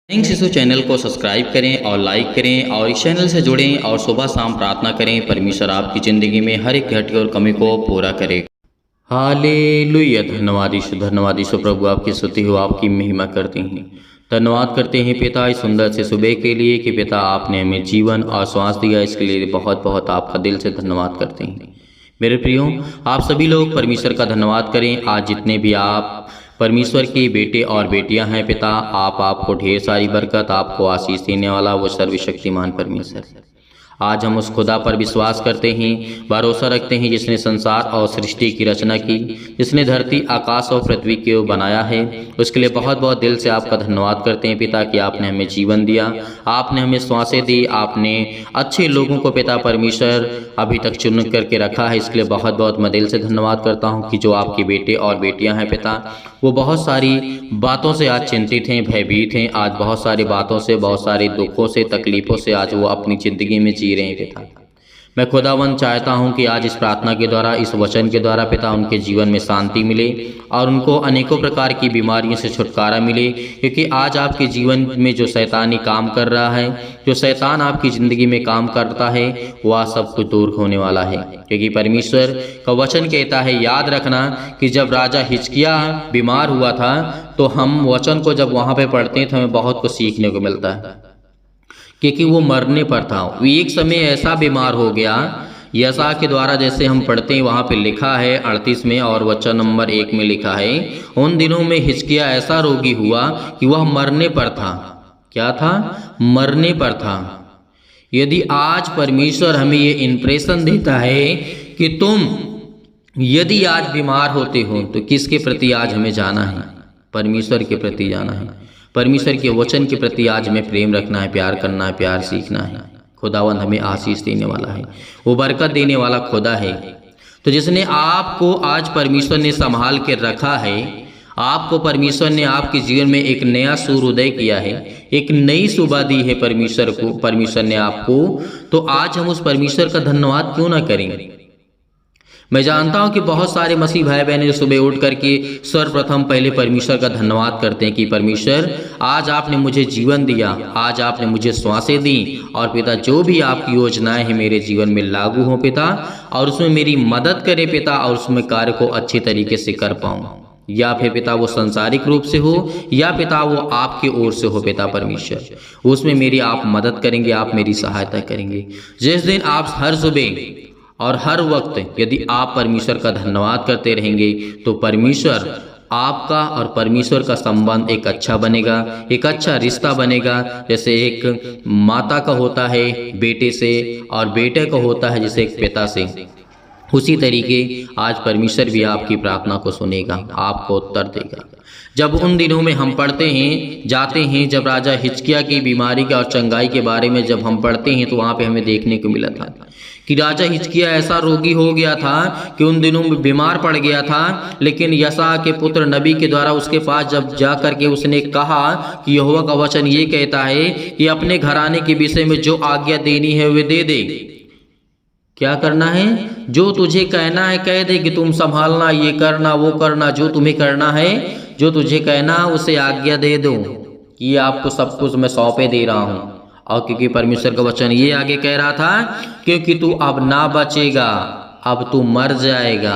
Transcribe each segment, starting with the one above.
शिशु चैनल को सब्सक्राइब करें और लाइक करें और इस चैनल से जुड़ें और सुबह शाम प्रार्थना करें। परमेश्वर आपकी ज़िंदगी में हर एक घटी और कमी को पूरा करे। हालेलुया। धन्यवाद यीशु प्रभु, आपकी स्तुति हो, आपकी महिमा करते हैं। धन्यवाद करते हैं पिता इस सुंदर से सुबह के लिए कि पिता आपने हमें जीवन और श्वास दिया, इसके लिए बहुत बहुत आपका दिल से धन्यवाद करते हैं। मेरे प्रियो, आप सभी लोग परमेश्वर का धन्यवाद करें। आज जितने भी आप परमेश्वर के बेटे और बेटियां हैं पिता, आपको ढेर सारी बरकत, आपको आशीष देने वाला वो सर्वशक्तिमान परमेश्वर। आज हम उस खुदा पर विश्वास करते हैं, भरोसा रखते हैं जिसने संसार और सृष्टि की रचना की, जिसने धरती आकाश और पृथ्वी को बनाया है। उसके लिए बहुत बहुत दिल से आपका धन्यवाद करते हैं पिता कि आपने हमें जीवन दिया, आपने हमें श्वासें दी, आपने अच्छे लोगों को पिता परमेश्वर अभी तक चुन करके रखा है। इसके लिए बहुत बहुत मैं दिल से धन्यवाद करता हूँ कि जो आपके बेटे और बेटियाँ हैं पिता, वो बहुत सारी बातों से आज चिंतित हैं, भयभीत हैं। आज बहुत सारी बातों से, बहुत सारे दुखों से, तकलीफ़ों से आज वो अपनी ज़िंदगी में जी रहे हैं पिता। मैं खुदावन चाहता हूं कि आज इस प्रार्थना के द्वारा, इस वचन के द्वारा पिता उनके जीवन में शांति मिले और उनको अनेकों प्रकार की बीमारियों से छुटकारा मिले। क्योंकि आज आपके जीवन में जो शैतानी काम कर रहा है, जो शैतान आपकी ज़िंदगी में काम करता है, वह सब कुछ दूर होने वाला है। क्योंकि परमेश्वर का वचन कहता है, याद रखना कि जब राजा हिजकिय्याह बीमार हुआ था तो हम वचन को जब वहाँ पर पढ़ते हैं तो हमें बहुत कुछ सीखने को मिलता है। क्योंकि वो मरने पर था, वो एक समय ऐसा बीमार हो गया, यशा के द्वारा जैसे हम पढ़ते हैं वहाँ पे लिखा है 38 में और वचन नंबर 1 में लिखा है, उन दिनों में हिजकिय्याह ऐसा रोगी हुआ कि वह मरने पर था। क्या था? मरने पर था। यदि आज परमेश्वर हमें ये इंप्रेशन देता है कि तुम यदि आज बीमार होते हो तो किसके प्रति आज हमें जाना है? परमेश्वर के प्रति जाना है। परमेश्वर के वचन के प्रति आज हमें प्रेम रखना है, प्यार करना है, प्यार सीखना है। खुदावंद हमें आशीष देने वाला है, वो बरकत देने वाला खुदा है। तो जिसने आपको आज परमेश्वर ने संभाल के रखा है, आपको परमेश्वर ने आपके जीवन में एक नया सूर्योदय किया है, एक नई सुबह दी है परमेश्वर ने आपको, तो आज हम उस परमेश्वर का धन्यवाद क्यों ना करें। मैं जानता हूं कि बहुत सारे मसीह भाई बहन जो सुबह उठ करके सर्वप्रथम पहले परमेश्वर का धन्यवाद करते हैं कि परमेश्वर आज आपने मुझे जीवन दिया, आज आपने मुझे श्वासें दी, और पिता जो भी आपकी योजनाएं हैं मेरे जीवन में लागू हों पिता, और उसमें मेरी मदद करें पिता, और उसमें कार्य को अच्छी तरीके से कर पाऊँ। या फिर पिता वो सांसारिक रूप से हो या पिता वो आपकी ओर से हो पिता परमेश्वर, उसमें मेरी आप मदद करेंगे, आप मेरी सहायता करेंगे। जिस दिन आप हर सुबह और हर वक्त यदि आप परमेश्वर का धन्यवाद करते रहेंगे तो परमेश्वर आपका और परमेश्वर का संबंध एक अच्छा बनेगा, एक अच्छा रिश्ता बनेगा। जैसे एक माता का होता है बेटे से और बेटे का होता है जैसे एक पिता से, उसी तरीके आज परमेश्वर भी आपकी प्रार्थना को सुनेगा, आपको उत्तर देगा। जब उन दिनों में हम पढ़ते हैं, जाते हैं, जब राजा हिजकिय्याह की बीमारी के और चंगाई के बारे में जब हम पढ़ते हैं तो वहाँ पे हमें देखने को मिला था कि राजा हिजकिय्याह ऐसा रोगी हो गया था कि उन दिनों में बीमार पड़ गया था। लेकिन यशा के पुत्र नबी के द्वारा उसके पास जब जा करके उसने कहा कि यहोवा का वचन ये कहता है कि अपने घराने के विषय में जो आज्ञा देनी है वे दे दे। क्या करना है? जो तुझे कहना है कह दे कि तुम संभालना, ये करना, वो करना, जो तुम्हें करना है, जो तुझे कहना उसे आज्ञा दे दो कि आपको सब कुछ मैं सौंपे दे रहा हूँ। और क्योंकि परमेश्वर का वचन ये आगे कह रहा था, क्योंकि तू अब ना बचेगा, अब तू मर जाएगा।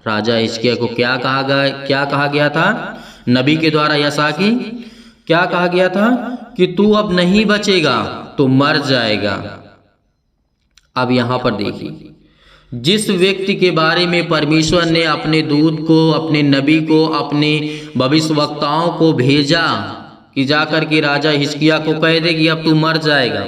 राजा हिजकिय्याह को क्या कहा गया था? नबी के द्वारा यशा की क्या कहा गया था कि तू अब नहीं बचेगा, तू मर जाएगा। अब यहाँ पर देखिए, जिस व्यक्ति के बारे में परमेश्वर ने अपने दूत को, अपने नबी को, अपने भविष्यवक्ताओं को भेजा कि जाकर के राजा हिजकिय्याह को कह दे कि अब तू मर जाएगा,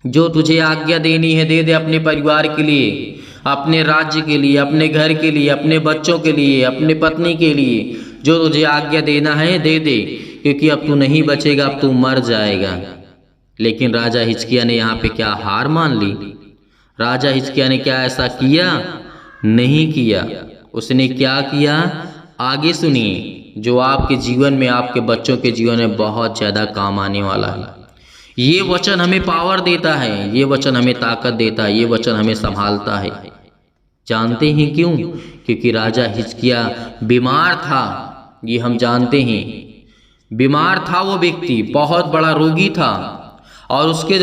जो तुझे आज्ञा देनी है दे दे, अपने परिवार के लिए, अपने राज्य के लिए, अपने घर के लिए, अपने बच्चों के लिए, अपने पत्नी के लिए, जो तुझे आज्ञा देना है दे दे, क्योंकि अब तू नहीं बचेगा, अब तू मर जाएगा। लेकिन राजा हिजकिय्याह ने यहाँ पे क्या हार मान ली? राजा हिजकिय्याह ने क्या ऐसा किया? नहीं किया। उसने क्या किया? आगे सुनिए, जो आपके जीवन में, आपके बच्चों के जीवन में बहुत ज़्यादा काम आने वाला है। ये वचन हमें पावर देता है, ये वचन हमें ताकत देता है, ये वचन हमें संभालता है। जानते हैं क्यों? क्योंकि राजा हिजकिय्याह बीमार था, ये हम जानते हैं। बीमार था वो व्यक्ति, बहुत बड़ा रोगी था, और उसके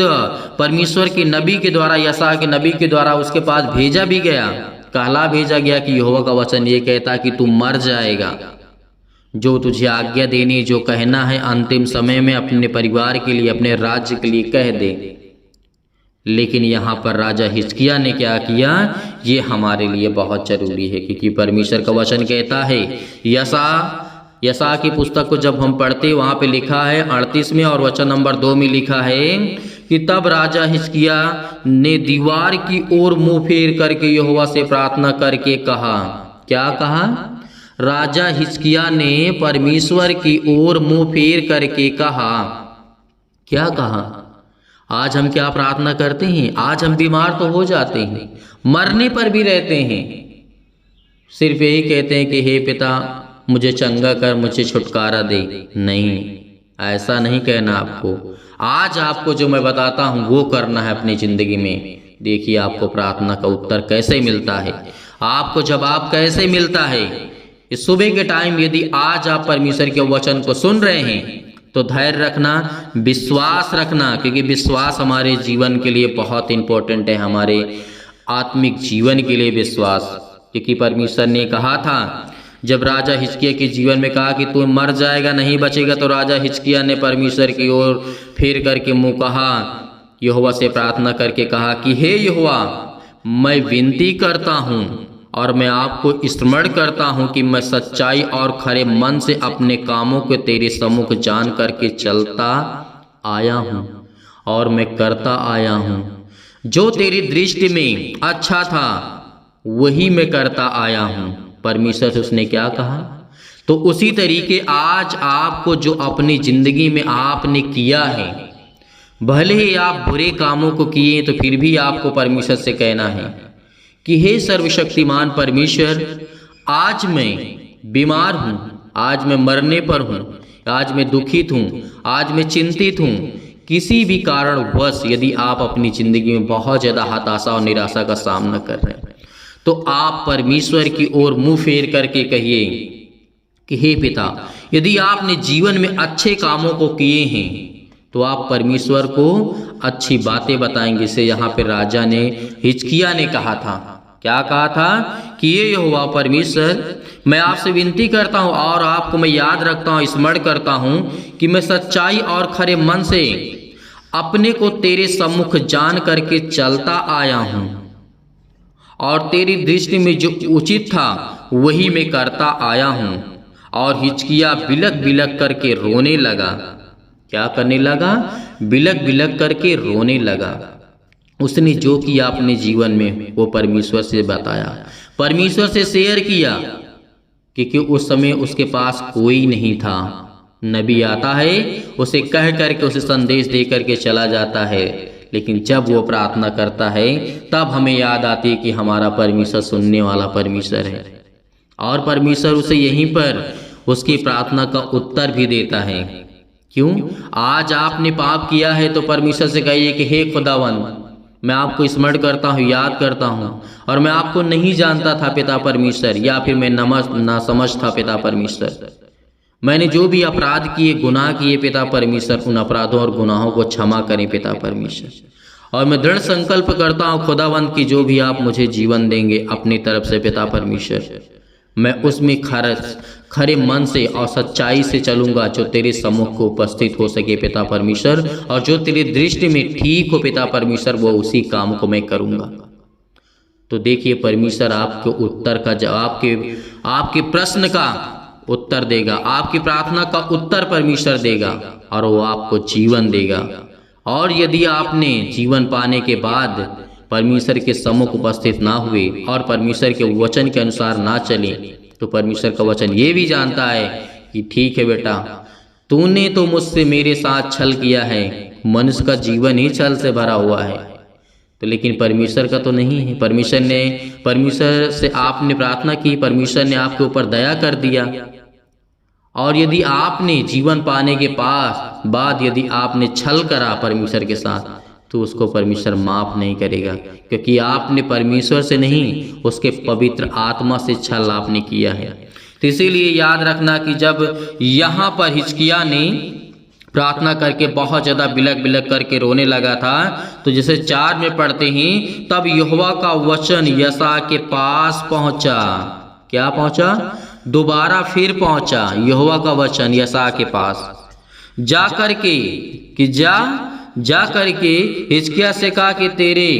परमेश्वर के नबी के द्वारा, यशा के नबी के द्वारा उसके पास भेजा भी गया, कहला भेजा गया कि यहोवा का वचन ये कहता कि तू मर जाएगा, जो तुझे आज्ञा देनी, जो कहना है अंतिम समय में अपने परिवार के लिए, अपने राज्य के लिए कह दे। लेकिन यहाँ पर राजा हिजकिय्याह ने क्या किया, ये हमारे लिए बहुत जरूरी है, क्योंकि परमेश्वर का वचन कहता है, यशा की पुस्तक को जब हम पढ़ते वहाँ पे लिखा है 38 में और वचन नंबर 2 में लिखा है कि तब राजा हिजकिय्याह ने दीवार की ओर मुंह फेर करके यहोवा से प्रार्थना करके कहा। क्या कहा? राजा हिजकिय्याह ने परमेश्वर की ओर मुंह फेर करके कहा। क्या कहा? आज हम क्या प्रार्थना करते हैं? आज हम बीमार तो हो जाते हैं, मरने पर भी रहते हैं, सिर्फ यही कहते हैं कि हे पिता मुझे चंगा कर, मुझे छुटकारा दे। नहीं, ऐसा नहीं कहना आपको। आज आपको जो मैं बताता हूँ वो करना है अपनी ज़िंदगी में। देखिए आपको प्रार्थना का उत्तर कैसे मिलता है, आपको जवाब कैसे मिलता है। इस सुबह के टाइम यदि आज आप परमेश्वर के वचन को सुन रहे हैं तो धैर्य रखना, विश्वास रखना, क्योंकि विश्वास हमारे जीवन के लिए बहुत इंपॉर्टेंट है, हमारे आत्मिक जीवन के लिए विश्वास। क्योंकि परमेश्वर ने कहा था, जब राजा हिजकिय्याह के जीवन में कहा कि तू मर जाएगा, नहीं बचेगा, तो राजा हिजकिय्याह ने परमेश्वर की ओर फेर करके मुँह कहा, यहोवा से प्रार्थना करके कहा कि हे यहोवा, मैं विनती करता हूँ और मैं आपको स्मरण करता हूँ कि मैं सच्चाई और खरे मन से अपने कामों को तेरे सम्मुख जान करके चलता आया हूँ और मैं करता आया हूँ। जो तेरी दृष्टि में अच्छा था वही मैं करता आया हूँ। परमेश्वर से उसने क्या कहा? तो उसी तरीके आज आपको जो अपनी ज़िंदगी में आपने किया है, भले ही आप बुरे कामों को किए तो फिर भी आपको परमेश्वर से कहना है कि हे सर्वशक्तिमान परमेश्वर, आज मैं बीमार हूँ, आज मैं मरने पर हूँ, आज मैं दुखित हूँ, आज मैं चिंतित हूँ। किसी भी कारणवश यदि आप अपनी ज़िंदगी में बहुत ज़्यादा हताशा और निराशा का सामना कर रहे हैं तो आप परमेश्वर की ओर मुंह फेर करके कहिए कि हे पिता, यदि आपने जीवन में अच्छे कामों को किए हैं तो आप परमेश्वर को अच्छी बातें बताएंगे। से यहाँ पे राजा ने, हिजकिय्याह ने कहा था, क्या कहा था कि ये यहोवा परमेश्वर, मैं आपसे विनती करता हूँ और आपको मैं याद रखता हूँ, स्मरण करता हूँ कि मैं सच्चाई और खरे मन से अपने को तेरे सम्मुख जान करके चलता आया हूँ और तेरी दृष्टि में जो उचित था वही मैं करता आया हूँ। और हिजकिय्याह बिलक बिलक करके रोने लगा। क्या करने लगा? बिलक बिलक करके रोने लगा। उसने जो किया अपने जीवन में वो परमेश्वर से बताया, परमेश्वर से शेयर किया, क्योंकि उस समय उसके पास कोई नहीं था। नबी आता है, उसे कह करके उसे संदेश दे करके चला जाता है, लेकिन जब वो प्रार्थना करता है तब हमें याद आती है कि हमारा परमेश्वर सुनने वाला परमेश्वर है और परमेश्वर उसे यहीं पर उसकी प्रार्थना का उत्तर भी देता है। क्यों? आज आपने पाप किया है तो परमेश्वर से कहिए कि हे खुदावन, मैं आपको स्मरण करता हूँ, याद करता हूँ, और मैं आपको नहीं जानता था पिता परमेश्वर, या फिर मैं ना समझ था पिता परमेश्वर। मैंने जो भी अपराध किए, गुनाह किए पिता परमेश्वर, उन अपराधों और गुनाहों को क्षमा करें पिता परमेश्वर। और मैं दृढ़ संकल्प करता हूँ खुदावंत की जो भी आप मुझे जीवन देंगे अपनी तरफ से पिता परमेश्वर, मैं उसमें खरे मन से और सच्चाई से चलूंगा, जो तेरे सम्मुख को उपस्थित हो सके पिता परमेश्वर, और जो तेरी दृष्टि में ठीक हो पिता परमेश्वर, वो उसी काम को मैं करूंगा। तो देखिए परमेश्वर आपके उत्तर का जवाब, आपके प्रश्न का उत्तर देगा, आपकी प्रार्थना का उत्तर परमेश्वर देगा और वो आपको जीवन देगा। और यदि आपने जीवन पाने के बाद परमेश्वर के सम्मुख उपस्थित ना हुए और परमेश्वर के वचन के अनुसार ना चले, तो परमेश्वर का वचन ये भी जानता है कि ठीक है बेटा, तूने तो मुझसे मेरे साथ छल किया है, मनुष्य का जीवन ही छल से भरा हुआ है, तो लेकिन परमेश्वर का तो नहीं है। परमेश्वर से आपने प्रार्थना की, परमेश्वर ने आपके ऊपर दया कर दिया। और यदि आपने जीवन पाने के बाद यदि आपने छल करा परमेश्वर के साथ, तो उसको परमेश्वर माफ नहीं करेगा, क्योंकि आपने परमेश्वर से नहीं, उसके पवित्र आत्मा से छल आपने किया है। तो इसीलिए याद रखना कि जब यहाँ पर हिजकिय्याह ने प्रार्थना करके बहुत ज़्यादा बिलक बिलक करके रोने लगा था, तो जैसे 4 में पढ़ते हैं, तब यहोवा का वचन यशायाह के पास पहुंचा। क्या पहुंचा? दोबारा फिर पहुंचा यहोवा का वचन यशायाह के पास। जा करके कि जा करके हिजकिय्याह से कहा कि तेरे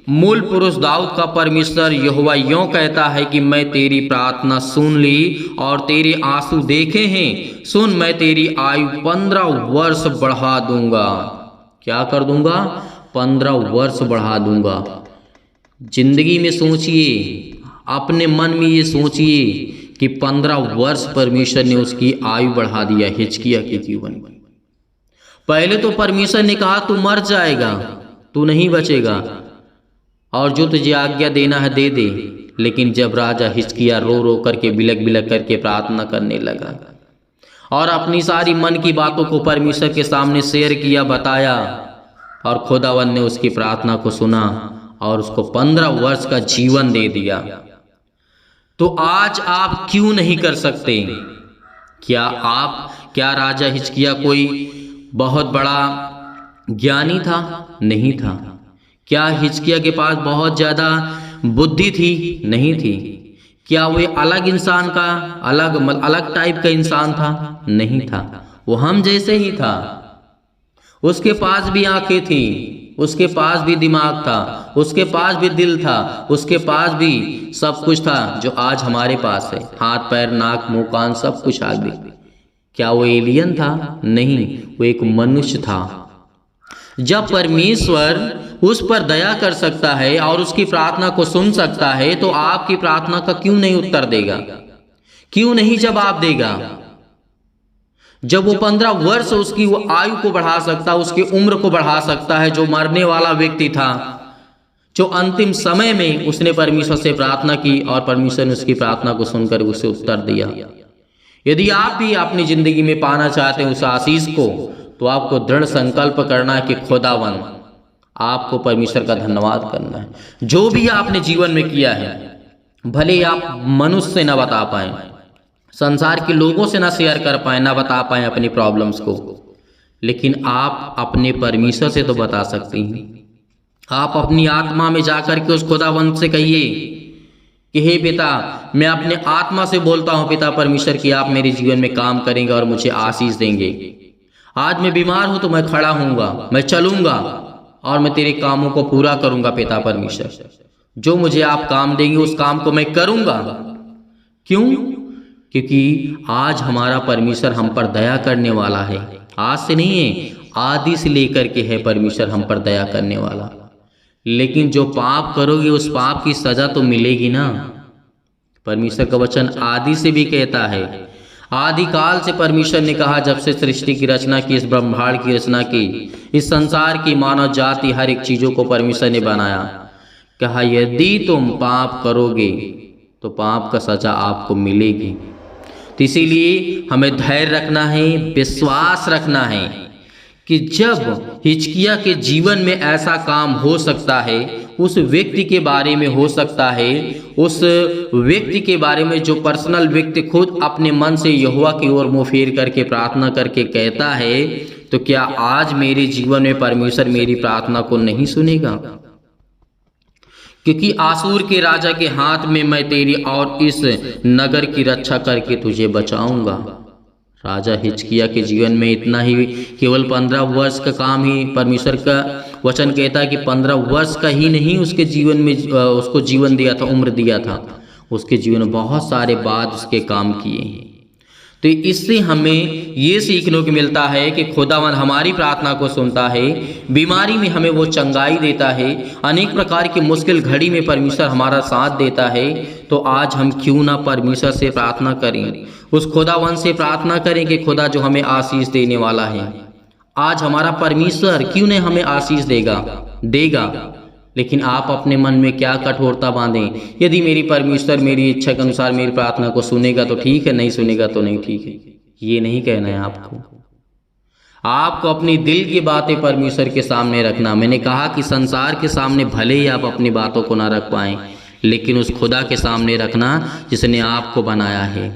मूल पुरुष दाऊद का परमेश्वर यहोवा यूं कहता है कि मैं तेरी प्रार्थना सुन ली और तेरे आंसू देखे हैं। सुन, मैं तेरी आयु 15 वर्ष बढ़ा दूंगा। क्या कर दूंगा? 15 वर्ष बढ़ा दूंगा। जिंदगी में सोचिए, अपने मन में ये सोचिए कि 15 वर्ष परमेश्वर ने उसकी आयु बढ़ा दिया हिजकिय्याह के जीवन में। पहले तो परमेश्वर ने कहा तू मर जाएगा, तू नहीं बचेगा, और जो तुझे आज्ञा देना है दे दे। लेकिन जब राजा हिजकिय्याह रो रो करके बिलक बिलक करके प्रार्थना करने लगा और अपनी सारी मन की बातों को परमेश्वर के सामने शेयर किया, बताया, और खुदावन ने उसकी प्रार्थना को सुना और उसको 15 वर्ष का जीवन दे दिया। तो आज आप क्यों नहीं कर सकते? क्या राजा हिजकिय्याह कोई बहुत बड़ा ज्ञानी था? नहीं था। क्या हिजकिय्याह के पास बहुत ज़्यादा बुद्धि थी? नहीं थी। क्या वो अलग इंसान का अलग टाइप का इंसान था? नहीं था। वो हम जैसे ही था। उसके पास भी आंखें थी, उसके पास भी दिमाग था, उसके पास भी दिल था, उसके पास भी सब कुछ था जो आज हमारे पास है। हाथ पैर नाक मुंह कान सब कुछ आ गई। क्या वो एलियन था? नहीं, वो एक मनुष्य था। जब परमेश्वर उस पर दया कर सकता है और उसकी प्रार्थना को सुन सकता है, तो आपकी प्रार्थना का क्यों नहीं उत्तर देगा? क्यों नहीं जवाब देगा? जब वो 15 वर्ष उसकी वो आयु को बढ़ा सकता, उसकी उम्र को बढ़ा सकता है, जो मरने वाला व्यक्ति था, जो अंतिम समय में उसने परमेश्वर से प्रार्थना की और परमेश्वर ने उसकी प्रार्थना को सुनकर उसे उत्तर दिया। यदि आप भी अपनी जिंदगी में पाना चाहते हैं उस आशीष को, तो आपको दृढ़ संकल्प करना है कि खुदावन, आपको परमेश्वर का धन्यवाद करना है। जो भी आपने जीवन में किया है, भले आप मनुष्य से न बता पाए, संसार के लोगों से ना शेयर कर पाए, ना बता पाए अपनी प्रॉब्लम्स को, लेकिन आप अपने परमेश्वर से तो बता सकती हैं। आप अपनी आत्मा में जाकर के उस खुदावंत से कहिए कि हे पिता, मैं अपने आत्मा से बोलता हूँ पिता परमेश्वर कि आप मेरे जीवन में काम करेंगे और मुझे आशीष देंगे। आज मैं बीमार हूँ तो मैं खड़ा हूँगा, मैं चलूँगा और मैं तेरे कामों को पूरा करूँगा पिता परमेश्वर। जो मुझे आप काम देंगे उस काम को मैं करूँगा। क्यों? क्योंकि आज हमारा परमेश्वर हम पर दया करने वाला है। आज से नहीं है, आदि से लेकर के है परमेश्वर हम पर दया करने वाला। लेकिन जो पाप करोगे उस पाप की सजा तो मिलेगी ना। परमेश्वर का वचन आदि से भी कहता है, आदि काल से परमेश्वर ने कहा, जब से सृष्टि की रचना की, इस ब्रह्मांड की रचना की, इस संसार की मानव जाति हर एक चीजों को परमेश्वर ने बनाया, कहा यदि तुम पाप करोगे तो पाप का सजा आपको मिलेगी। तो इसीलिए हमें धैर्य रखना है, विश्वास रखना है कि जब हिजकिय्याह के जीवन में ऐसा काम हो सकता है, उस व्यक्ति के बारे में हो सकता है, उस व्यक्ति के बारे में जो पर्सनल व्यक्ति खुद अपने मन से यहोवा की ओर मुंह फेर करके प्रार्थना करके कहता है, तो क्या आज मेरे जीवन में परमेश्वर मेरी प्रार्थना को नहीं सुनेगा? क्योंकि आसूर के राजा के हाथ में मैं तेरी और इस नगर की रक्षा करके तुझे बचाऊंगा। राजा हिजकिय्याह के जीवन में इतना ही, केवल 15 वर्ष का काम ही परमेश्वर का वचन कहता है कि 15 वर्ष का ही नहीं उसके जीवन में उसको जीवन दिया था, उम्र दिया था। उसके जीवन में बहुत सारे बाद उसके काम किए हैं। तो इससे हमें ये सीखने को मिलता है कि खुदावन हमारी प्रार्थना को सुनता है, बीमारी में हमें वो चंगाई देता है, अनेक प्रकार की मुश्किल घड़ी में परमेश्वर हमारा साथ देता है। तो आज हम क्यों ना परमेश्वर से प्रार्थना करें, उस खुदावन से प्रार्थना करें कि खुदा जो हमें आशीष देने वाला है, आज हमारा परमेश्वर क्यों नहीं हमें आशीष देगा। लेकिन आप अपने मन में क्या कठोरता बांधें, यदि मेरी परमेश्वर मेरी इच्छा के अनुसार मेरी प्रार्थना को सुनेगा तो ठीक है, नहीं सुनेगा तो नहीं ठीक है। ये नहीं कहना है आपको अपनी दिल की बातें परमेश्वर के सामने रखना। मैंने कहा कि संसार के सामने भले ही आप अपनी बातों को ना रख पाएं, लेकिन उस खुदा के सामने रखना जिसने आपको बनाया है।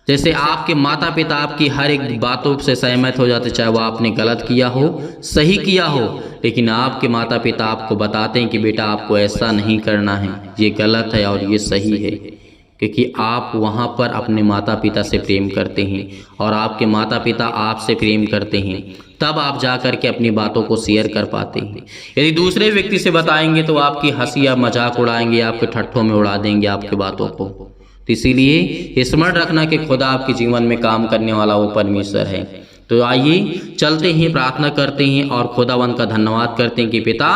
जैसे आपके माता पिता आपकी हर एक बातों से सहमत हो जाते, चाहे वो आपने गलत किया हो सही किया हो, लेकिन आपके माता पिता आपको बताते हैं कि बेटा आपको ऐसा नहीं करना है, ये गलत है और ये सही है, क्योंकि आप वहाँ पर अपने माता पिता से प्रेम करते हैं और आपके माता पिता आपसे प्रेम करते हैं, तब आप जा कर के अपनी बातों को शेयर कर पाते हैं। यदि दूसरे व्यक्ति से बताएंगे तो आपकी हंसी या मजाक उड़ाएंगे, आपके ठट्ठों में उड़ा देंगे आपकी बातों को। तो इसीलिए स्मरण रखना कि खुदा आपके जीवन में काम करने वाला वो परमेश्वर है। तो आइए चलते हैं, प्रार्थना करते हैं और खुदावंत का धन्यवाद करते हैं कि पिता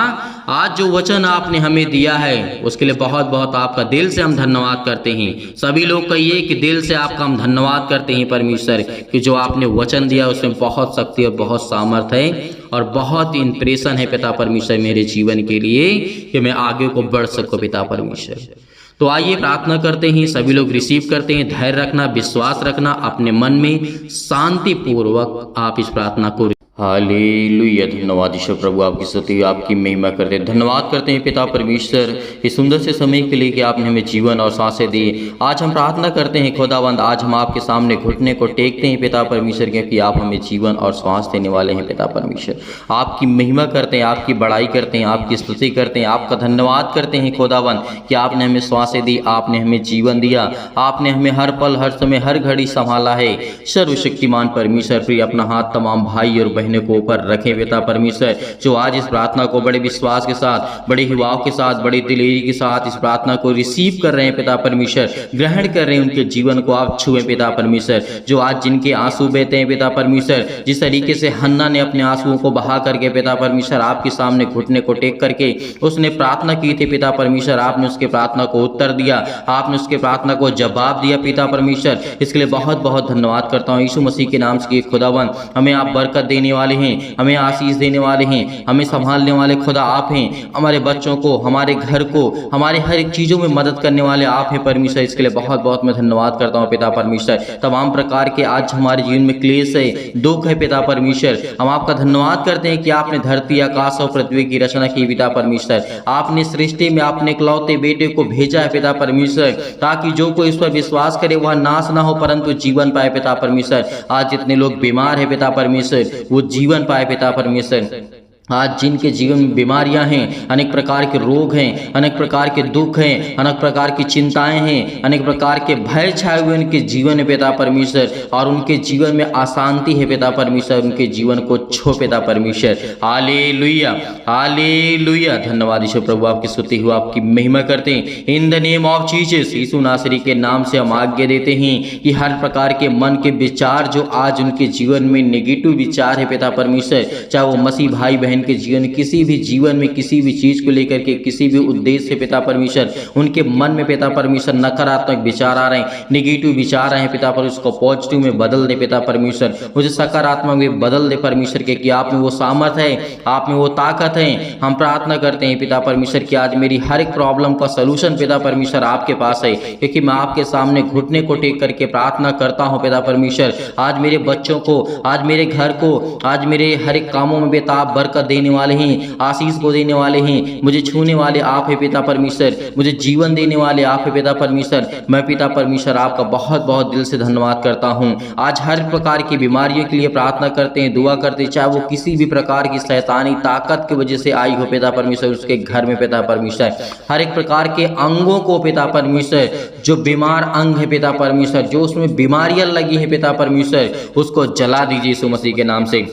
आज जो वचन आपने हमें दिया है उसके लिए बहुत बहुत आपका दिल से हम धन्यवाद करते हैं। सभी लोग कहिए कि दिल से आपका हम धन्यवाद करते हैं परमेश्वर, कि जो आपने वचन दिया उसमें बहुत शक्ति और बहुत सामर्थ्य है और बहुत इंप्रेशन है पिता परमेश्वर मेरे जीवन के लिए, कि मैं आगे को बढ़ सकूं पिता परमेश्वर। तो आइए प्रार्थना करते हैं, सभी लोग रिसीव करते हैं। धैर्य रखना, विश्वास रखना, अपने मन में शांति पूर्वक आप इस प्रार्थना को। हालेलुया। धन्यवाद ईश्वर प्रभु, आपकी स्तुति आपकी महिमा करते हैं। धन्यवाद करते हैं पिता परमेश्वर इस सुंदर से समय के लिए कि आपने हमें जीवन और सांसें दी। आज हम प्रार्थना करते हैं खुदावंद, आज हम आपके सामने घुटने को टेकते हैं पिता परमेश्वर, क्योंकि आप हमें जीवन और श्वास देने वाले हैं पिता परमेश्वर। आपकी महिमा करते हैं, आपकी बड़ाई करते हैं, आपकी स्तुति करते हैं, आपका धन्यवाद करते हैं खुदावंद कि आपने हमें श्वासें दी, आपने हमें जीवन दिया, आपने हमें हर पल हर समय हर घड़ी संभाला है। सर्वशक्तिमान परमेश्वर प्रिय अपना हाथ तमाम भाई और को ऊपर रखें पिता परमेश्वर, जो आज इस प्रार्थना को बड़े विश्वास के साथ, बड़े हिवाव के साथ, बड़ी दिलेरी के साथ इस प्रार्थना को रिसीव कर रहे हैं पिता परमेश्वर, ग्रहण कर रहे हैं, उनके जीवन को आप छुए पिता परमेश्वर। जो आज जिनके आंसू बहते हैं पिता परमेश्वर, जिस तरीके से हन्ना ने अपने आंसुओं को बहा करके पिता परमेश्वर आपके सामने घुटने को टेक करके उसने प्रार्थना की थी पिता परमेश्वर, आपने उसके प्रार्थना को उत्तर दिया, आपने उसके प्रार्थना को जवाब दिया पिता परमेश्वर। इसके लिए बहुत बहुत धन्यवाद करता हूँ यीशु मसीह के नाम से। खुदावन हमें आप बरकत देने वाले हैं, हमें आशीष देने वाले हैं, हमें संभालने वाले खुदा आप हैं। हमारे बच्चों को, हमारे घर को, हमारे हर एक चीज़ों में मदद करने वाले आप हैं परमेश्वर। इसके लिए बहुत बहुत मैं धन्यवाद करता हूँ पिता परमेश्वर। तमाम प्रकार के आज हमारे जीवन में क्लेश है, दुख है पिता परमेश्वर, हम आपका धन्यवाद करते हैं कि आपने धरती आकाश और पृथ्वी की रचना की पिता परमेश्वर। आपने सृष्टि में अपने इकलौते बेटे को भेजा है पिता परमेश्वर, ताकि जो कोई इस पर विश्वास करे वह नाश ना हो परंतु जीवन पाए पिता परमेश्वर। आज जितने लोग बीमार है पिता परमेश्वर वो जीवन पाए पिता परमेश्वर। आज जिनके जीवन में बीमारियां हैं, अनेक प्रकार के रोग हैं, अनेक प्रकार के दुख हैं, अनेक प्रकार की चिंताएं हैं, अनेक प्रकार के भय छाए हुए उनके जीवन में पिता परमेश्वर, और उनके जीवन में अशांति है पिता परमेश्वर, उनके जीवन को छो पिता परमेश्वर। Hallelujah hallelujah. धन्यवाद ईश्वर प्रभु, आपकी स्तुति हो, आपकी महिमा करते हैं। In the name of Jesus, यीशु नासरी के नाम से हम आज्ञा देते हैं कि हर प्रकार के मन के विचार जो आज उनके जीवन में नेगेटिव विचार है पिता परमेश्वर, चाहे वो मसीह भाई बहन के जीवन, किसी भी जीवन में किसी भी चीज को लेकर के, किसी भी उद्देश्य से पिता परमेश्वर, उनके मन में पिता परमेश्वर नकारात्मक विचार आ रहे हैं, नेगेटिव विचार आए हैं पिता परमेश्वर, उसको पॉजिटिव में बदल दे पिता परमेश्वर, मुझे सकारात्मक में बदल दे परमेश्वर के, कि आप में वो सामर्थ है, आप में वो ताकत है। हम प्रार्थना करते हैं पिता परमेश्वर कि आज मेरी हर एक प्रॉब्लम का सलूशन पिता परमेश्वर आपके पास है, क्योंकि मैं आपके सामने घुटने को टेक करके प्रार्थना करता हूँ पिता परमेश्वर। आज मेरे बच्चों को, आज मेरे घर को, आज मेरे हर एक कामों में पिता आप बरकत देने वाले हैं, आशीष को देने वाले हैं, मुझे छूने वाले आप है पिता परमेश्वर, मुझे जीवन देने वाले आप है पिता परमेश्वर। मैं पिता परमेश्वर आपका बहुत बहुत दिल से धन्यवाद करता हूं। आज हर प्रकार की बीमारियों के लिए प्रार्थना करते हैं, दुआ करते हैं, चाहे वो किसी भी प्रकार की शैतानी ताकत की वजह से आई हो पिता परमेश्वर, उसके घर में पिता परमेश्वर हर एक प्रकार के अंगों को पिता परमेश्वर, जो बीमार अंग है पिता परमेश्वर, जो उसमें बीमारियां लगी है पिता परमेश्वर, उसको जला दीजिए यीशु मसीह के नाम से।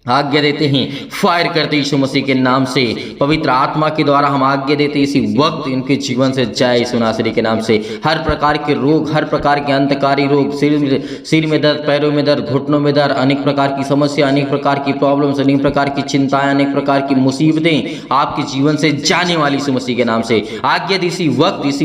आज्ञा देते हैं, फायर करते यीशु मसीह के नाम से, पवित्र आत्मा के द्वारा हम आज्ञा देते हैं इसी वक्त इनके जीवन से जाए यीशु नासरी के नाम से। हर प्रकार के रोग, हर प्रकार के अंतकारी रोग, सिर में दर्द, पैरों में दर्द, घुटनों में दर्द, अनेक प्रकार की समस्या, अनेक प्रकार की प्रॉब्लम्स, अनेक प्रकार की चिंताएं, अनेक प्रकार की मुसीबतें आपके जीवन से जाने वाली यीशु मसीह के नाम से आज्ञा दी। इसी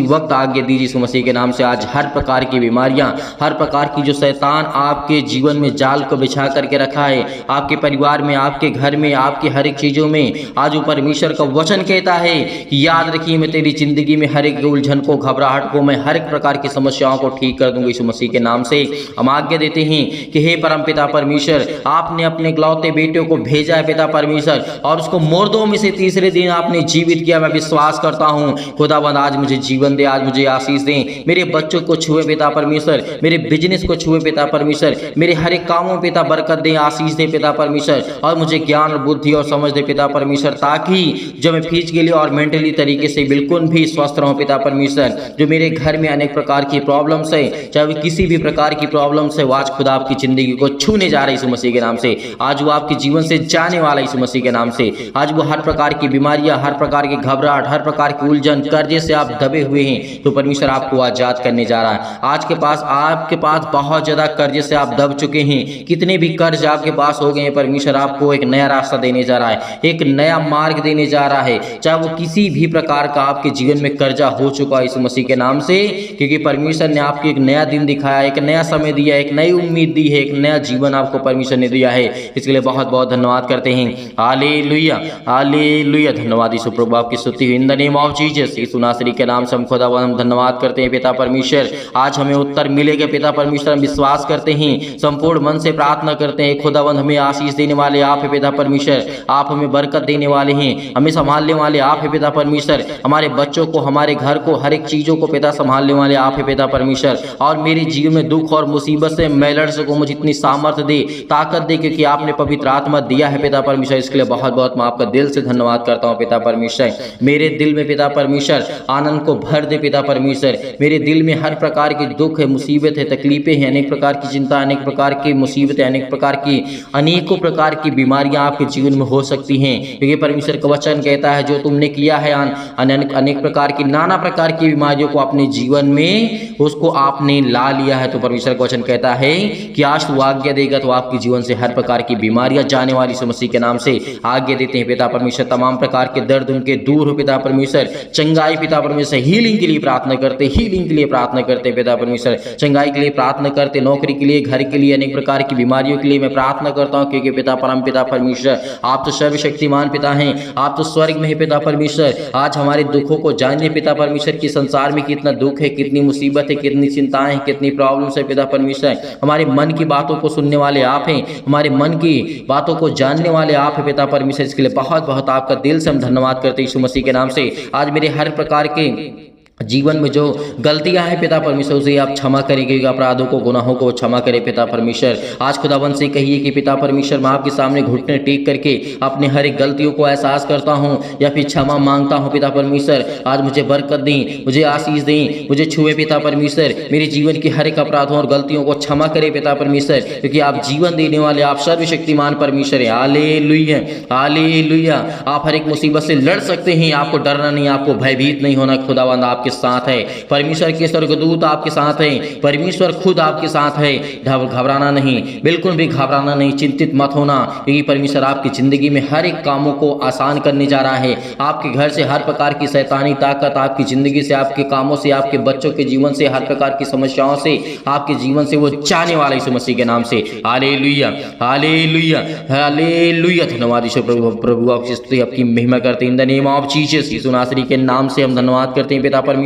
वक्त आज्ञा दीजिए यीशु मसीह के नाम से। आज हर प्रकार की बीमारियां, हर प्रकार की जो शैतान आपके जीवन में जाल को बिछा करके रखा है, आपके परिवार परिवार में, आपके घर में, आपकी हर एक चीज़ों में। आज वो परमेश्वर का वचन कहता है कि याद रखिए मैं तेरी जिंदगी में हर एक उलझन को, घबराहट को, मैं हर एक प्रकार की समस्याओं को ठीक कर दूंगा यीशु मसीह के नाम से। हम आज्ञा देते हैं कि हे परमपिता परमेश्वर, आपने अपने इकलौते बेटे को भेजा है पिता परमेश्वर, और उसको मुर्दों में से तीसरे दिन आपने जीवित किया। मैं विश्वास करता हूँ खुदावंद आज मुझे जीवन दे, आज मुझे आशीष दें। मेरे बच्चों को छुए पिता परमेश्वर, मेरे बिजनेस को छुए पिता परमेश्वर, मेरे हर एक कामों में पिता बरकत दें, आशीष दे पिता परमेश्वर, और मुझे ज्ञान और बुद्धि और समझ दे पिता परमेश्वर, ताकि जो मैं फिजिकली और मेंटली तरीके से बिल्कुल भी स्वस्थ रहूं पिता परमेश्वर। जो मेरे घर में अनेक प्रकार की प्रॉब्लम्स है, चाहे वो किसी भी प्रकार की प्रॉब्लम्स है, वो आज खुदा आपकी जिंदगी को छूने जा रहे यीशु मसीह के नाम से। आज वो आपके जीवन से जाने वाला यीशु मसीह के नाम से। आज वो हर प्रकार की बीमारियां, हर प्रकार की घबराहट, हर प्रकार की उलझन, कर्जे से आप दबे हुए हैं, तो परमेश्वर आपको आजाद करने जा रहा है। आज के पास आपके पास बहुत ज्यादा कर्जे से आप दब चुके हैं, कितने भी कर्ज आपके पास हो गए हैं, परमेश्वर आपको एक नया रास्ता देने जा रहा है, एक नया मार्ग देने जा रहा है। चाहे वो किसी भी प्रकार का आपके जीवन में कर्जा हो चुका है यीशु मसीह के नाम से, क्योंकि परमेश्वर ने आपको एक नया दिन दिखाया, एक नया समय दिया, एक नई उम्मीद दी है, एक नया जीवन आपको परमेश्वर ने दिया है। इसके लिए बहुत बहुत धन्यवाद करते हैं। Hallelujah, hallelujah. धन्यवाद यीशु प्रभु, आपकी स्तुति हो in the name of Jesus. यीशु नासरी के नाम से हम खुदावंद धन्यवाद करते हैं पिता परमेश्वर। आज हमें उत्तर मिलेगा पिता परमेश्वर, हम विश्वास करते हैं, संपूर्ण मन से प्रार्थना करते हैं। खुदावंद हमें आशीष देने वाले आप है पिता परमेश्वर, आप हमें बरकत देने वाले हैं, हमें संभालने वाले आप है पिता परमेश्वर, हमारे बच्चों को, हमारे घर को, हर एक चीजों को पिता संभालने वाले आप है पिता परमेश्वर। और मेरे जीवन में दुख और मुसीबत से मैं लड़ सकूं, मुझे इतनी सामर्थ्य दे, ताकत दे, क्योंकि आपने पवित्र आत्मा दिया है पिता परमेश्वर। इसके लिए बहुत बहुत मैं आपका दिल से धन्यवाद करता हूं पिता परमेश्वर। मेरे दिल में पिता परमेश्वर आनंद को भर दे पिता परमेश्वर। मेरे दिल में हर प्रकार की दुख है, मुसीबत है, तकलीफें हैं, अनेक प्रकार की चिंता, अनेक प्रकार की मुसीबतें, अनेक प्रकार की अनेकों प्रकार की बीमारियां आपके जीवन में हो सकती हैं, क्योंकि परमेश्वर का वचन कहता है जो तुमने किया है अनेक प्रकार की, नाना प्रकार की बीमारियों को अपने जीवन में उसको आपने ला लिया है। तो परमेश्वर का वचन कहता है कि आज तू आज्ञा देगा तो आपके जीवन से हर प्रकार की बीमारियां जाने वाली यीशु मसीह के नाम से आज्ञा देते हैं पिता परमेश्वर। तमाम प्रकार के दर्द उनके दूर हो पिता परमेश्वर, चंगाई पिता परमेश्वर, हीलिंग के लिए प्रार्थना करते, हीलिंग के लिए प्रार्थना करते पिता परमेश्वर, चंगाई के लिए प्रार्थना करते, नौकरी के लिए, घर के लिए, अनेक प्रकार की बीमारियों के लिए मैं प्रार्थना करता हूँ, क्योंकि पिता परम पिता परमेश्वर आप तो सर्वशक्तिमान पिता हैं, आप तो स्वर्ग में है पिता परमेश्वर। आज हमारे दुखों को जानिए पिता परमेश्वर कि संसार में कितना दुख है, कितनी मुसीबत है, कितनी चिंताएं हैं, कितनी प्रॉब्लम्स है पिता परमेश्वर। हमारे मन की बातों को सुनने वाले आप हैं, हमारे मन की बातों को जानने वाले आप हैं पिता परमेश्वर। इसके लिए बहुत बहुत आपका दिल से हम धन्यवाद करते हैं यीशु मसीह के नाम से। आज मेरे हर प्रकार के जीवन में जो गलतियां हैं पिता परमेश्वर उसे आप क्षमा करेंगे, अपराधों को, गुनाहों को क्षमा करें पिता परमेश्वर। आज खुदावन से कहिए कि पिता परमेश्वर मैं आपके सामने घुटने टेक करके अपने हर एक गलतियों को एहसास करता हूं या फिर क्षमा मांगता हूं पिता परमेश्वर। आज मुझे बरकत दें, मुझे आशीष दें, मुझे छुए पिता परमेश्वर, मेरे जीवन की हर एक अपराधों और गलतियों को क्षमा करें पिता परमेश्वर, क्योंकि आप जीवन देने वाले, आप सर्वशक्तिमान परमेश्वर है। Hallelujah, hallelujah. आप हर एक मुसीबत से लड़ सकते हैं, आपको डरना नहीं, आपको भयभीत नहीं होना। खुदावंद आपके साथ है, परमेश्वर के स्वर्गदूत आपके साथ है, परमेश्वर खुद आपके साथ है। घबराना नहीं, बिल्कुल भी घबराना नहीं, चिंतित मत होना, क्योंकि परमेश्वर आपकी जिंदगी में हर एक कामों को आसान करने जा रहा है। आपके घर से हर प्रकार की शैतानी ताकत, आपकी जिंदगी से, आपके कामों से, आपके बच्चों के जीवन से, हर प्रकार की समस्याओं से, आपके जीवन से वो जाने वाला यीशु मसीह के नाम से। Hallelujah, hallelujah, hallelujah. धन्यवाद यीशु प्रभु, प्रभु आपकी स्तुति, आपकी महिमा करते हैं in the name of Jesus. यीशु नासरी के नाम से हम धन्यवाद करते हैं पिता परमेश्वर।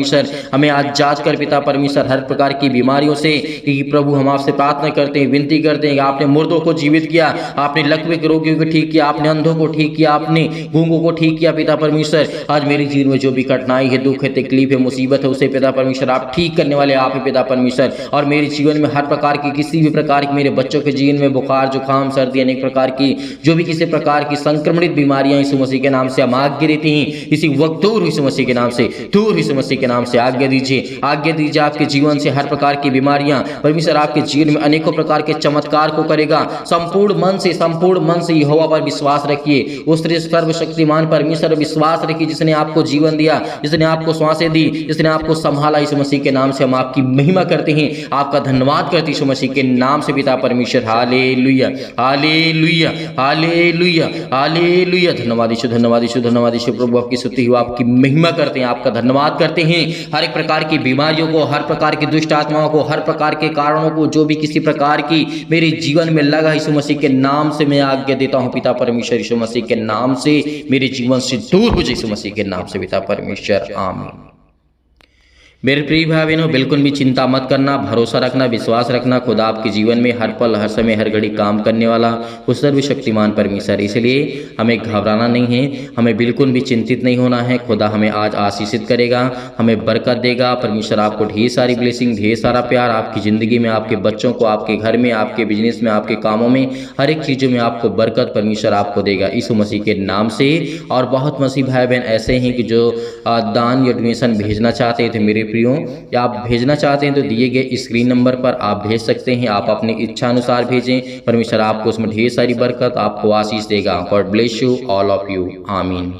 हमें आज जांच कर पिता परमेश्वर हर प्रकार की बीमारियों से, कि प्रभु हम आपसे प्रार्थना करते हैं, विनती करते हैं कि आपने मुर्दों को जीवित किया, आपने लकवे के रोगियों को ठीक किया, आपने अंधों को ठीक किया, आपने गूंगों को ठीक किया पिता परमेश्वर। आज मेरे जीवन में जो भी कठिनाई है, दुख है, तकलीफ है, मुसीबत है, उसे पिता परमेश्वर आप ठीक करने वाले आप है पिता परमेश्वर। और मेरे जीवन में हर प्रकार की, किसी भी प्रकार की, मेरे बच्चों के जीवन में बुखार, जुकाम, सर्दी, अनेक प्रकार की जो भी किसी प्रकार की संक्रमणित बीमारियां यीशु मसीह के नाम से हम आज्ञा देते हैं, इसी वक्त दूर यीशु मसीह के नाम से, दूर यीशु मसीह के नाम से आज्ञा दीजिए, आज्ञा दीजिए। आपके जीवन से हर प्रकार की बीमारियां, परमेश्वर आपके जीवन में अनेकों प्रकार के चमत्कार को करेगा। संपूर्ण मन से यहोवा पर विश्वास रखिए, उस सर्वशक्तिमान परमेश्वर पर विश्वास रखिए, जिसने आपको जीवन दिया, जिसने आपको सांसें दी, जिसने आपको संभाला। यीशु मसीह के नाम से हम आपकी महिमा करते हैं, आपका धन्यवाद करते हैं यीशु मसीह के नाम से पिता परमेश्वर। Hallelujah, hallelujah, hallelujah, hallelujah. धन्यवाद यीशु, धन्यवाद यीशु, धन्यवाद यीशु प्रभु, आपकी स्तुति हो, आपकी महिमा करते हैं, आपका धन्यवाद करते हैं। हर एक प्रकार की बीमारियों को, हर प्रकार की दुष्ट आत्माओं को, हर प्रकार के कारणों को, जो भी किसी प्रकार की मेरे जीवन में लगा, यीशु मसीह के नाम से मैं आज्ञा देता हूँ पिता परमेश्वर, यीशु मसीह के नाम से मेरे जीवन से दूर हो जाए, यीशु मसीह के नाम से पिता परमेश्वर, आमीन। मेरे प्रिय भाई बहनों, बिल्कुल भी चिंता मत करना, भरोसा रखना, विश्वास रखना। खुदा आपके जीवन में हर पल, हर समय, हर घड़ी काम करने वाला वो सर्वशक्तिमान परमेश्वर, इसलिए हमें घबराना नहीं है, हमें बिल्कुल भी चिंतित नहीं होना है। खुदा हमें आज आशीषित करेगा, हमें बरकत देगा। परमेश्वर आपको ढेर सारी ब्लेसिंग, ढेर सारा प्यार आपकी ज़िंदगी में, आपके बच्चों को, आपके घर में, आपके बिजनेस में, आपके कामों में, हर एक चीज़ों में आपको बरकत परमेश्वर आपको देगा यीशु मसीह के नाम से। और बहुत मसीह भाई बहन ऐसे हैं कि जो दान या डोनेशन भेजना चाहते हैं, तो मेरे प्रियो, या आप भेजना चाहते हैं तो दिए गए स्क्रीन नंबर पर आप भेज सकते हैं। आप अपनी इच्छा अनुसार भेजें, परमेश्वर आपको उसमें ढेर सारी बरकत, आपको आशीष देगा। God bless you all of you, आमीन।